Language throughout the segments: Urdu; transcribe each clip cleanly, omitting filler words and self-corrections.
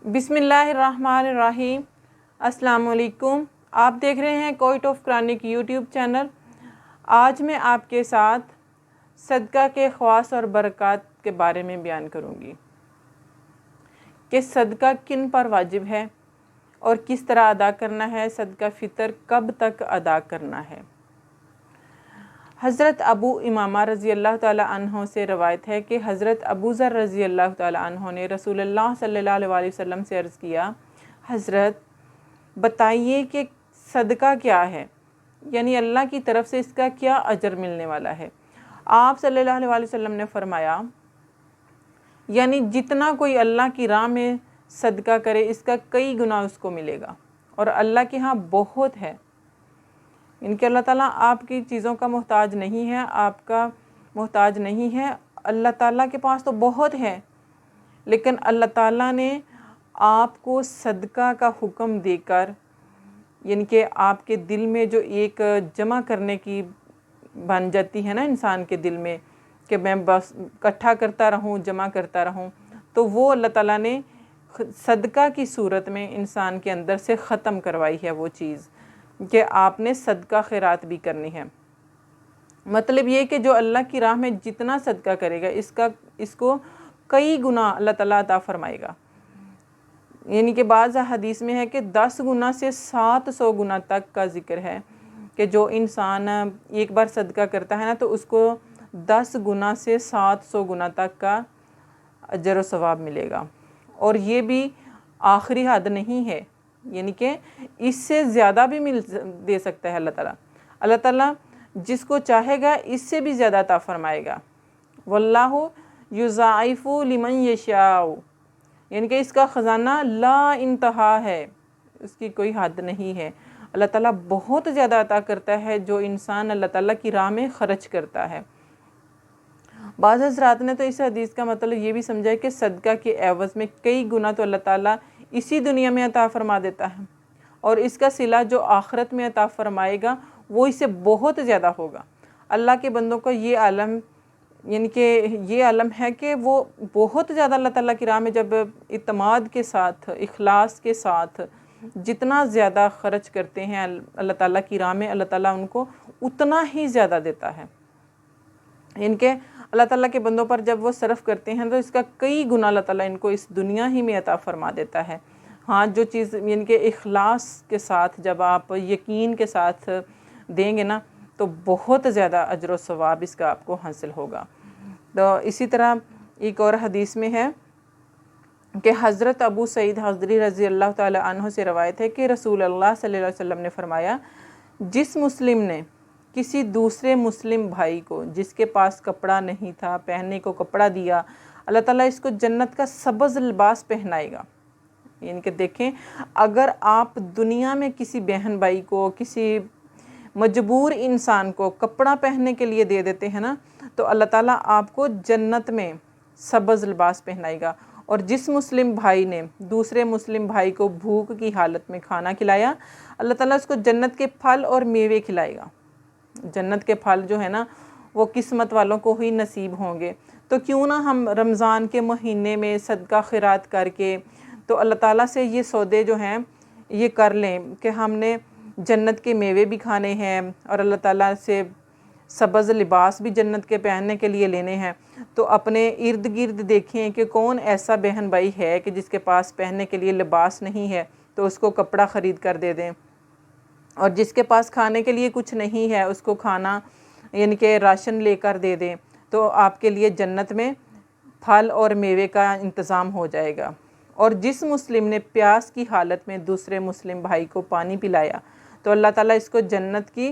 بسم اللہ الرحمن الرحیم۔ السلام علیکم۔ آپ دیکھ رہے ہیں quit of Quranic YouTube channel. آج میں آپ کے ساتھ صدقہ کے خواص اور برکات کے بارے میں بیان کروں گی کہ صدقہ کن پر واجب ہے اور کس طرح ادا کرنا ہے، صدقہ فطر کب تک ادا کرنا ہے۔ حضرت ابو امامہ رضی اللہ تعالیٰ عنہ سے روایت ہے کہ حضرت ابو ذر رضی اللہ تعالیٰ عنہ نے رسول اللہ صلی اللہ علیہ وسلم سے عرض کیا، حضرت بتائیے کہ صدقہ کیا ہے، یعنی اللہ کی طرف سے اس کا کیا اجر ملنے والا ہے۔ آپ صلی اللہ علیہ وسلم نے فرمایا، یعنی جتنا کوئی اللہ کی راہ میں صدقہ کرے اس کا کئی گنا اس کو ملے گا، اور اللہ کے ہاں بہت ہے۔ ان کے اللہ تعالیٰ آپ کی چیزوں کا محتاج نہیں ہے، آپ کا محتاج نہیں ہے۔ اللہ تعالیٰ کے پاس تو بہت ہے، لیکن اللہ تعالیٰ نے آپ کو صدقہ کا حکم دے کر، یعنی کہ آپ کے دل میں جو ایک جمع کرنے کی بن جاتی ہے نا انسان کے دل میں، کہ میں بس اکٹھا کرتا رہوں، جمع کرتا رہوں، تو وہ اللہ تعالیٰ نے صدقہ کی صورت میں انسان کے اندر سے ختم کروائی ہے وہ چیز، کہ آپ نے صدقہ خیرات بھی کرنی ہے۔ مطلب یہ کہ جو اللہ کی راہ میں جتنا صدقہ کرے گا اس کو کئی گنا اللہ تعالیٰ عطا فرمائے گا۔ یعنی کہ بعض حدیث میں ہے کہ 10 گنا سے 700 گنا تک کا ذکر ہے، کہ جو انسان ایک بار صدقہ کرتا ہے نا تو اس کو 10 گنا سے 700 گنا تک کا اجر و ثواب ملے گا۔ اور یہ بھی آخری حد نہیں ہے، یعنی کہ اس سے زیادہ بھی دے سکتا ہے اللہ تعالیٰ۔ اللہ تعالیٰ جس کو چاہے گا اس سے بھی زیادہ عطا فرمائے گا۔ واللہ یضاعف لمن یشاء، یعنی کہ اس کا خزانہ لا انتہا ہے، اس کی کوئی حد نہیں ہے۔ اللہ تعالیٰ بہت زیادہ عطا کرتا ہے جو انسان اللہ تعالیٰ کی راہ میں خرچ کرتا ہے۔ بعض حضرات نے تو اس حدیث کا مطلب یہ بھی سمجھا ہے کہ صدقہ کے عوض میں کئی گنا تو اللہ تعالیٰ اسی دنیا میں عطا فرما دیتا ہے، اور اس کا صلہ جو آخرت میں عطا فرمائے گا وہ اس سے بہت زیادہ ہوگا۔ اللہ کے بندوں کو یہ علم، یعنی کہ یہ علم ہے کہ وہ بہت زیادہ اللہ تعالیٰ کی راہ میں جب اعتماد کے ساتھ، اخلاص کے ساتھ جتنا زیادہ خرچ کرتے ہیں اللہ تعالیٰ کی راہ میں، اللہ تعالیٰ ان کو اتنا ہی زیادہ دیتا ہے۔ ان کے اللہ تعالیٰ کے بندوں پر جب وہ صرف کرتے ہیں تو اس کا کئی گنا اللہ تعالیٰ ان کو اس دنیا ہی میں عطا فرما دیتا ہے۔ ہاں، جو چیز یعنی کہ اخلاص کے ساتھ جب آپ یقین کے ساتھ دیں گے نا تو بہت زیادہ اجر و ثواب اس کا آپ کو حاصل ہوگا۔ تو اسی طرح ایک اور حدیث میں ہے کہ حضرت ابو سعید خدری رضی اللہ تعالیٰ عنہ سے روایت ہے کہ رسول اللہ صلی اللہ علیہ وسلم نے فرمایا، جس مسلم نے کسی دوسرے مسلم بھائی کو جس کے پاس کپڑا نہیں تھا پہننے کو کپڑا دیا، اللہ تعالیٰ اس کو جنت کا سبز لباس پہنائے گا۔ یعنی کہ دیکھیں، اگر آپ دنیا میں کسی بہن بھائی کو، کسی مجبور انسان کو کپڑا پہننے کے لیے دے دیتے ہیں نا تو اللہ تعالیٰ آپ کو جنت میں سبز لباس پہنائے گا۔ اور جس مسلم بھائی نے دوسرے مسلم بھائی کو بھوک کی حالت میں کھانا کھلایا، اللہ تعالیٰ اس کو جنت کے پھل اور میوے کھلائے گا۔ جنت کے پھل جو ہے نا وہ قسمت والوں کو ہی نصیب ہوں گے۔ تو کیوں نہ ہم رمضان کے مہینے میں صدقہ خیرات کر کے تو اللہ تعالیٰ سے یہ سودے جو ہیں یہ کر لیں کہ ہم نے جنت کے میوے بھی کھانے ہیں اور اللہ تعالیٰ سے سبز لباس بھی جنت کے پہننے کے لیے لینے ہیں۔ تو اپنے ارد گرد دیکھیں کہ کون ایسا بہن بھائی ہے کہ جس کے پاس پہننے کے لیے لباس نہیں ہے تو اس کو کپڑا خرید کر دے دیں، اور جس کے پاس کھانے کے لیے کچھ نہیں ہے اس کو کھانا یعنی کہ راشن لے کر دے دیں، تو آپ کے لیے جنت میں پھل اور میوے کا انتظام ہو جائے گا۔ اور جس مسلم نے پیاس کی حالت میں دوسرے مسلم بھائی کو پانی پلایا تو اللہ تعالیٰ اس کو جنت کی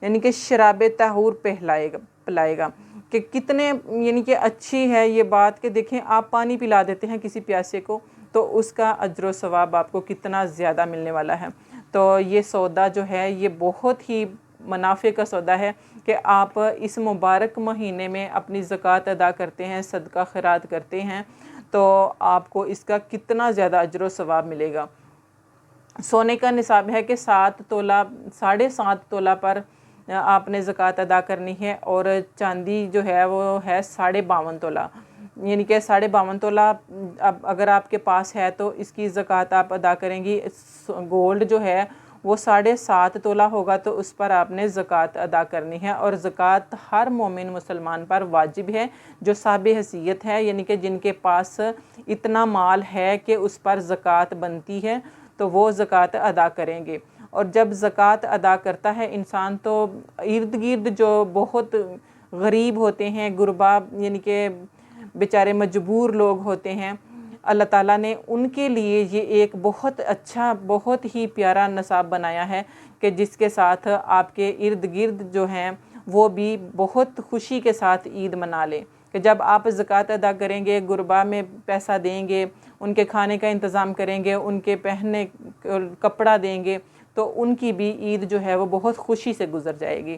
یعنی کہ شراب طہور پلائے گا۔ کہ کتنے یعنی کہ اچھی ہے یہ بات کہ دیکھیں آپ پانی پلا دیتے ہیں کسی پیاسے کو تو اس کا اجر و ثواب آپ کو کتنا زیادہ ملنے والا ہے۔ تو یہ سودا جو ہے یہ بہت ہی منافع کا سودا ہے کہ آپ اس مبارک مہینے میں اپنی زکوٰۃ ادا کرتے ہیں، صدقہ خیرات کرتے ہیں، تو آپ کو اس کا کتنا زیادہ اجر و ثواب ملے گا۔ سونے کا نصاب ہے کہ 7 تولہ 7.5 تولہ پر آپ نے زکوٰۃ ادا کرنی ہے، اور چاندی جو ہے وہ ہے 52.5 تولہ۔ یعنی کہ 52.5 تولہ اب اگر آپ کے پاس ہے تو اس کی زکوٰۃ آپ ادا کریں گی۔ گولڈ جو ہے وہ 7.5 تولہ ہوگا تو اس پر آپ نے زکوٰۃ ادا کرنی ہے، اور زکوٰۃ ہر مومن مسلمان پر واجب ہے جو صاحب حیثیت ہے، یعنی کہ جن کے پاس اتنا مال ہے کہ اس پر زکوٰۃ بنتی ہے تو وہ زکوٰۃ ادا کریں گے۔ اور جب زکوٰۃ ادا کرتا ہے انسان تو ارد گرد جو بہت غریب ہوتے ہیں، غربا یعنی کہ بیچارے مجبور لوگ ہوتے ہیں، اللہ تعالیٰ نے ان کے لیے یہ ایک بہت اچھا بہت ہی پیارا نصاب بنایا ہے کہ جس کے ساتھ آپ کے ارد گرد جو ہیں وہ بھی بہت خوشی کے ساتھ عید منا لیں، کہ جب آپ زکوٰۃ ادا کریں گے، غربا میں پیسہ دیں گے، ان کے کھانے کا انتظام کریں گے، ان کے پہننے کپڑا دیں گے تو ان کی بھی عید جو ہے وہ بہت خوشی سے گزر جائے گی۔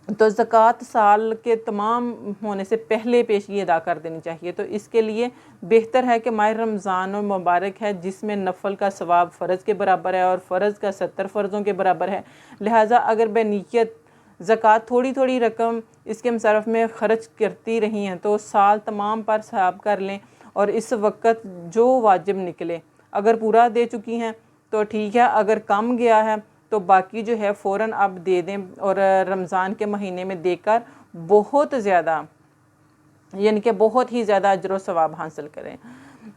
تو زکوٰۃ سال کے تمام ہونے سے پہلے پیشگی ادا کر دینی چاہیے۔ تو اس کے لیے بہتر ہے کہ ماہ رمضان مبارک ہے جس میں نفل کا ثواب فرض کے برابر ہے اور فرض کا 70 فرضوں کے برابر ہے، لہٰذا اگر بنیت زکوٰۃ تھوڑی تھوڑی رقم اس کے مصرف میں خرچ کرتی رہی ہیں تو سال تمام پر ثواب کر لیں، اور اس وقت جو واجب نکلے اگر پورا دے چکی ہیں تو ٹھیک ہے، اگر کم گیا ہے تو باقی جو ہے فوراً اب دے دیں، اور رمضان کے مہینے میں دے کر بہت زیادہ یعنی کہ بہت ہی زیادہ اجر و ثواب حاصل کریں۔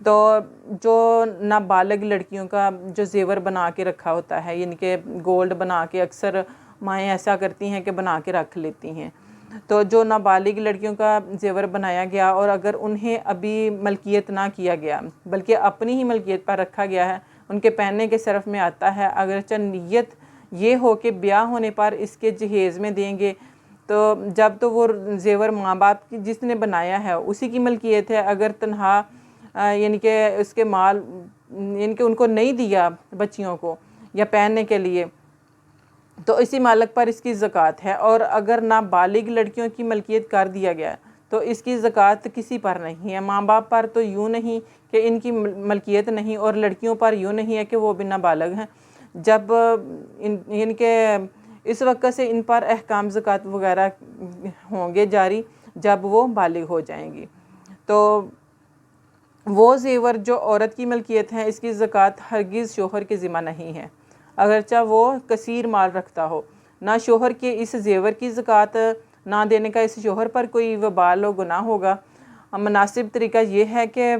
تو جو نابالغ لڑکیوں کا جو زیور بنا کے رکھا ہوتا ہے، یعنی کہ گولڈ بنا کے اکثر مائیں ایسا کرتی ہیں کہ بنا کے رکھ لیتی ہیں، تو جو نابالغ لڑکیوں کا زیور بنایا گیا اور اگر انہیں ابھی ملکیت نہ کیا گیا بلکہ اپنی ہی ملکیت پر رکھا گیا ہے، ان کے پہننے کے صرف میں آتا ہے، اگرچہ نیت یہ ہو کہ بیاہ ہونے پر اس کے جہیز میں دیں گے، تو جب تو وہ زیور ماں باپ کی جس نے بنایا ہے اسی کی ملکیت ہے، اگر تنہا یعنی کہ اس کے مال یعنی کہ ان کو نہیں دیا بچیوں کو یا پہننے کے لیے تو اسی مالک پر اس کی زکوٰۃ ہے، اور اگر نابالغ لڑکیوں کی ملکیت کر دیا گیا تو اس کی زکوٰۃ کسی پر نہیں ہے۔ ماں باپ پر تو یوں نہیں کہ ان کی ملکیت نہیں، اور لڑکیوں پر یوں نہیں ہے کہ وہ بھی نابالغ ہیں، جب یعنی کہ اس وقت سے ان پر احکام زکوٰۃ وغیرہ ہوں گے جاری جب وہ بالغ ہو جائیں گی۔ تو وہ زیور جو عورت کی ملکیت ہے اس کی زکوٰۃ ہرگز شوہر کے ذمہ نہیں ہے، اگرچہ وہ کثیر مال رکھتا ہو، نہ شوہر کے اس زیور کی زکوٰۃ نہ دینے کا اس شوہر پر کوئی وبال و گناہ ہوگا۔ مناسب طریقہ یہ ہے کہ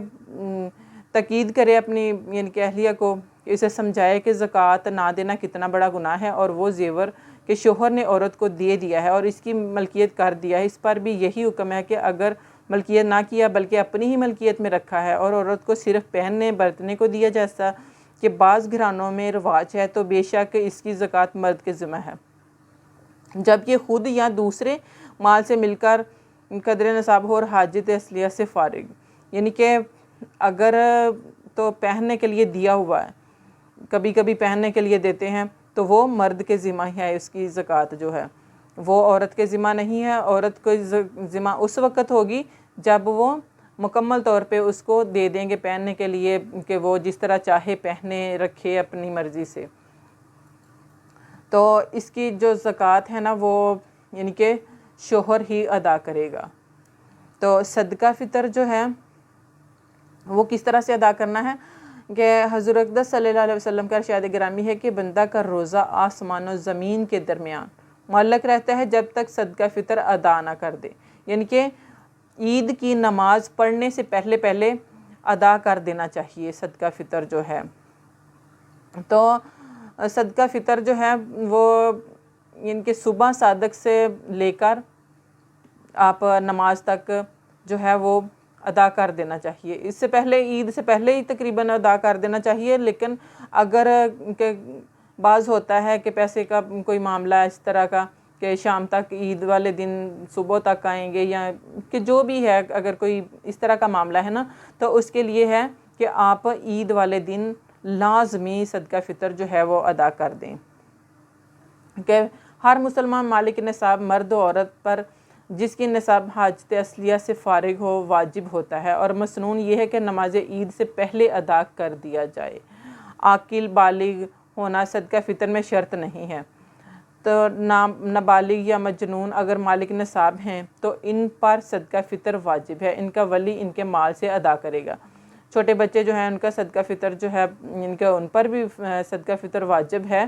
تاکید کرے اپنی یعنی کہ اہلیہ کو، اسے سمجھائے کہ زکوٰۃ نہ دینا کتنا بڑا گناہ ہے، اور وہ زیور کہ شوہر نے عورت کو دے دیا ہے اور اس کی ملکیت کر دیا ہے، اس پر بھی یہی حکم ہے کہ اگر ملکیت نہ کیا بلکہ اپنی ہی ملکیت میں رکھا ہے اور عورت کو صرف پہننے برتنے کو دیا، جیسا کہ بعض گھرانوں میں رواج ہے، تو بے شک اس کی زکوٰۃ مرد کے ذمہ ہے، جبکہ خود یا دوسرے مال سے مل کر قدر نصاب ہو اور حاجت اصلیہ سے فارغ، یعنی کہ اگر تو پہننے کے لیے دیا ہوا ہے، کبھی کبھی پہننے کے لیے دیتے ہیں تو وہ مرد کے ذمہ ہے، اس کی زکوٰۃ جو ہے وہ عورت کے ذمہ نہیں ہے۔ عورت کو ذمہ اس وقت ہوگی جب وہ مکمل طور پہ اس کو دے دیں گے پہننے کے لیے کہ وہ جس طرح چاہے پہنے رکھے اپنی مرضی سے، تو اس کی جو زکوٰۃ ہے نا وہ یعنی کہ شوہر ہی ادا کرے گا۔ تو صدقہ فطر جو ہے وہ کس طرح سے ادا کرنا ہے کہ حضور اقدس صلی اللہ علیہ وسلم کا ارشاد گرامی ہے کہ بندہ کا روزہ آسمان و زمین کے درمیان معلق رہتا ہے جب تک صدقہ فطر ادا نہ کر دے، یعنی کہ عید کی نماز پڑھنے سے پہلے پہلے ادا کر دینا چاہیے صدقہ فطر جو ہے۔ تو صدقہ فطر جو ہے وہ یعنی کہ صبح صادق سے لے کر آپ نماز تک جو ہے وہ ادا کر دینا چاہیے، اس سے پہلے عید سے پہلے ہی تقریباً ادا کر دینا چاہیے، لیکن اگر کہ بعض ہوتا ہے کہ پیسے کا کوئی معاملہ اس طرح کا کہ شام تک عید والے دن صبح تک آئیں گے یا کہ جو بھی ہے، اگر کوئی اس طرح کا معاملہ ہے نا تو اس کے لیے ہے کہ آپ عید والے دن لازمی صدقہ فطر جو ہے وہ ادا کر دیں، کہ ہر مسلمان مالک نصاب مرد و عورت پر جس کی نصاب حاجت اصلیہ سے فارغ ہو واجب ہوتا ہے، اور مسنون یہ ہے کہ نماز عید سے پہلے ادا کر دیا جائے۔ عاقل بالغ ہونا صدقہ فطر میں شرط نہیں ہے، تو نابالغ یا مجنون اگر مالک نصاب ہیں تو ان پر صدقہ فطر واجب ہے، ان کا ولی ان کے مال سے ادا کرے گا۔ چھوٹے بچے جو ہیں ان کا صدقہ فطر جو ہے ان پر بھی صدقہ فطر واجب ہے۔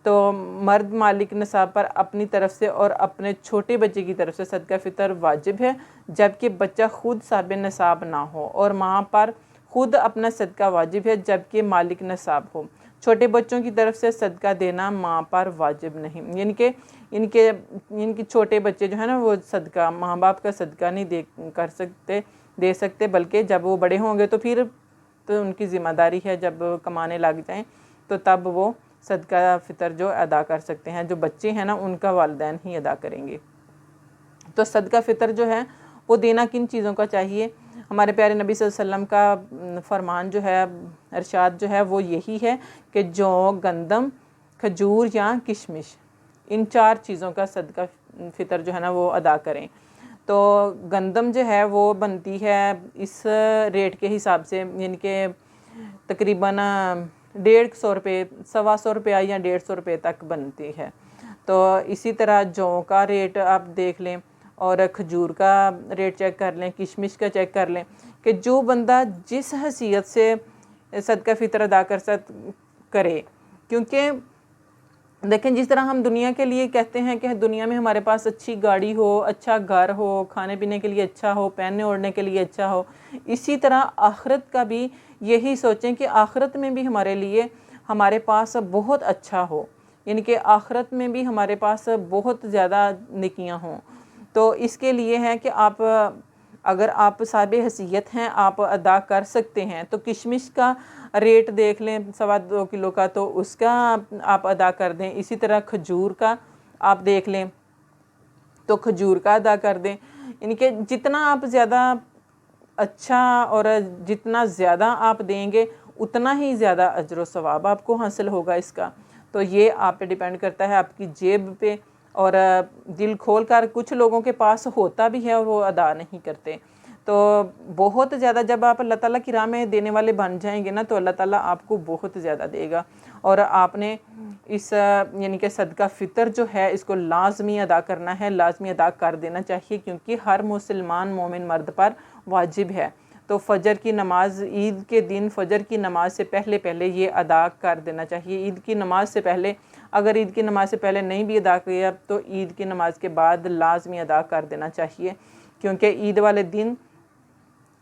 تو مرد مالک نصاب پر اپنی طرف سے اور اپنے چھوٹے بچے کی طرف سے صدقہ فطر واجب ہے، جبکہ بچہ خود صاحب نصاب نہ ہو، اور ماں پر خود اپنا صدقہ واجب ہے جبکہ مالک نصاب ہو۔ چھوٹے بچوں کی طرف سے صدقہ دینا ماں پر واجب نہیں، یعنی کہ ان کے چھوٹے بچے جو ہیں نا وہ صدقہ ماں باپ کا صدقہ نہیں دے سکتے، بلکہ جب وہ بڑے ہوں گے تو پھر تو ان کی ذمہ داری ہے، جب کمانے لگ جائیں تو تب وہ صدقہ فطر جو ادا کر سکتے ہیں۔ جو بچے ہیں نا ان کا والدین ہی ادا کریں گے۔ تو صدقہ فطر جو ہے وہ دینا کن چیزوں کا چاہیے؟ ہمارے پیارے نبی صلی اللہ علیہ وسلم کا فرمان جو ہے، ارشاد جو ہے وہ یہی ہے کہ جو گندم، کھجور یا کشمش، ان 4 چیزوں کا صدقہ فطر جو ہے نا وہ ادا کریں۔ تو گندم جو ہے وہ بنتی ہے اس ریٹ کے حساب سے، یعنی کہ تقریباً 150 روپے، 125 روپیہ یا 150 روپے تک بنتی ہے۔ تو اسی طرح جو کا ریٹ آپ دیکھ لیں، اور کھجور کا ریٹ چیک کر لیں، کشمش کا چیک کر لیں، کہ جو بندہ جس حیثیت سے صدقہ فطر ادا کرے، کیونکہ دیکھیں جس طرح ہم دنیا کے لیے کہتے ہیں کہ دنیا میں ہمارے پاس اچھی گاڑی ہو، اچھا گھر ہو، کھانے پینے کے لیے اچھا ہو، پہننے اوڑھنے کے لیے اچھا ہو، اسی طرح آخرت کا بھی یہی سوچیں کہ آخرت میں بھی ہمارے پاس بہت اچھا ہو، یعنی کہ آخرت میں بھی ہمارے پاس بہت زیادہ نیکیاں ہوں۔ تو اس کے لیے ہے کہ اگر آپ صاحب حیثیت ہیں، آپ ادا کر سکتے ہیں، تو کشمش کا ریٹ دیکھ لیں 2.25 کلو کا، تو اس کا آپ ادا کر دیں۔ اسی طرح کھجور کا آپ دیکھ لیں تو کھجور کا ادا کر دیں، یعنی کہ جتنا آپ زیادہ اچھا اور جتنا زیادہ آپ دیں گے اتنا ہی زیادہ اجر و ثواب آپ کو حاصل ہوگا اس کا۔ تو یہ آپ پہ ڈیپینڈ کرتا ہے، آپ کی جیب پہ، اور دل کھول کر کچھ لوگوں کے پاس ہوتا بھی ہے اور وہ ادا نہیں کرتے۔ تو بہت زیادہ جب آپ اللہ تعالیٰ کی راہ میں دینے والے بن جائیں گے نا تو اللہ تعالیٰ آپ کو بہت زیادہ دے گا۔ اور آپ نے یعنی کہ صدقہ فطر جو ہے اس کو لازمی ادا کرنا ہے، لازمی ادا کر دینا چاہیے، کیونکہ ہر مسلمان مومن مرد پر واجب ہے۔ تو فجر کی نماز، عید کے دن فجر کی نماز سے پہلے یہ ادا کر دینا چاہیے۔ عید کی نماز سے پہلے، اگر عید کی نماز سے پہلے نہیں بھی ادا کیا تو عید کی نماز کے بعد لازمی ادا کر دینا چاہیے، کیونکہ عید والے دن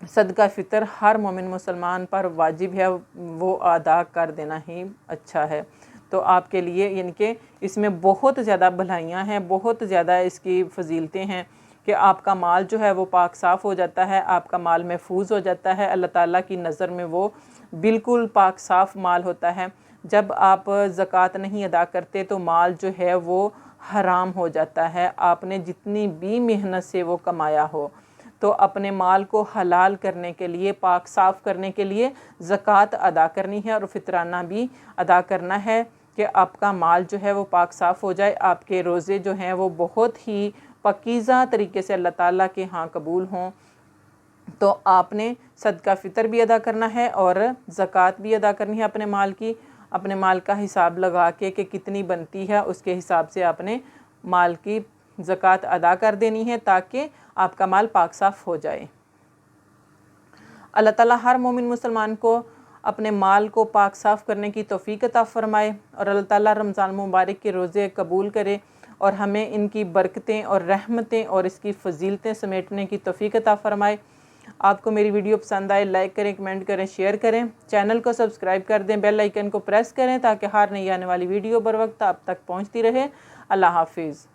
صدقہ فطر ہر مومن مسلمان پر واجب ہے، وہ ادا کر دینا ہی اچھا ہے۔ تو آپ کے لیے یعنی کہ اس میں بہت زیادہ بھلائیاں ہیں، بہت زیادہ اس کی فضیلتیں ہیں کہ آپ کا مال جو ہے وہ پاک صاف ہو جاتا ہے، آپ کا مال محفوظ ہو جاتا ہے، اللہ تعالیٰ کی نظر میں وہ بالکل پاک صاف مال ہوتا ہے۔ جب آپ زکوٰۃ نہیں ادا کرتے تو مال جو ہے وہ حرام ہو جاتا ہے، آپ نے جتنی بھی محنت سے وہ کمایا ہو۔ تو اپنے مال کو حلال کرنے کے لیے، پاک صاف کرنے کے لیے زکوٰۃ ادا کرنی ہے، اور فطرانہ بھی ادا کرنا ہے کہ آپ کا مال جو ہے وہ پاک صاف ہو جائے، آپ کے روزے جو ہیں وہ بہت ہی پاکیزہ طریقے سے اللہ تعالیٰ کے ہاں قبول ہوں۔ تو آپ نے صدقہ فطر بھی ادا کرنا ہے اور زکوٰۃ بھی ادا کرنی ہے اپنے مال کی، اپنے مال کا حساب لگا کے کہ کتنی بنتی ہے اس کے حساب سے آپ نے مال کی زکوٰۃ ادا کر دینی ہے، تاکہ آپ کا مال پاک صاف ہو جائے۔ اللہ تعالیٰ ہر مومن مسلمان کو اپنے مال کو پاک صاف کرنے کی توفیق عطا فرمائے، اور اللہ تعالیٰ رمضان مبارک کے روزے قبول کرے اور ہمیں ان کی برکتیں اور رحمتیں اور اس کی فضیلتیں سمیٹنے کی توفیق عطا فرمائے۔ آپ کو میری ویڈیو پسند آئے لائک کریں، کمنٹ کریں، شیئر کریں، چینل کو سبسکرائب کر دیں، بیل آئیکن کو پریس کریں تاکہ ہر نئی آنے والی ویڈیو بر وقت آپ تک پہنچتی رہے۔ اللہ حافظ۔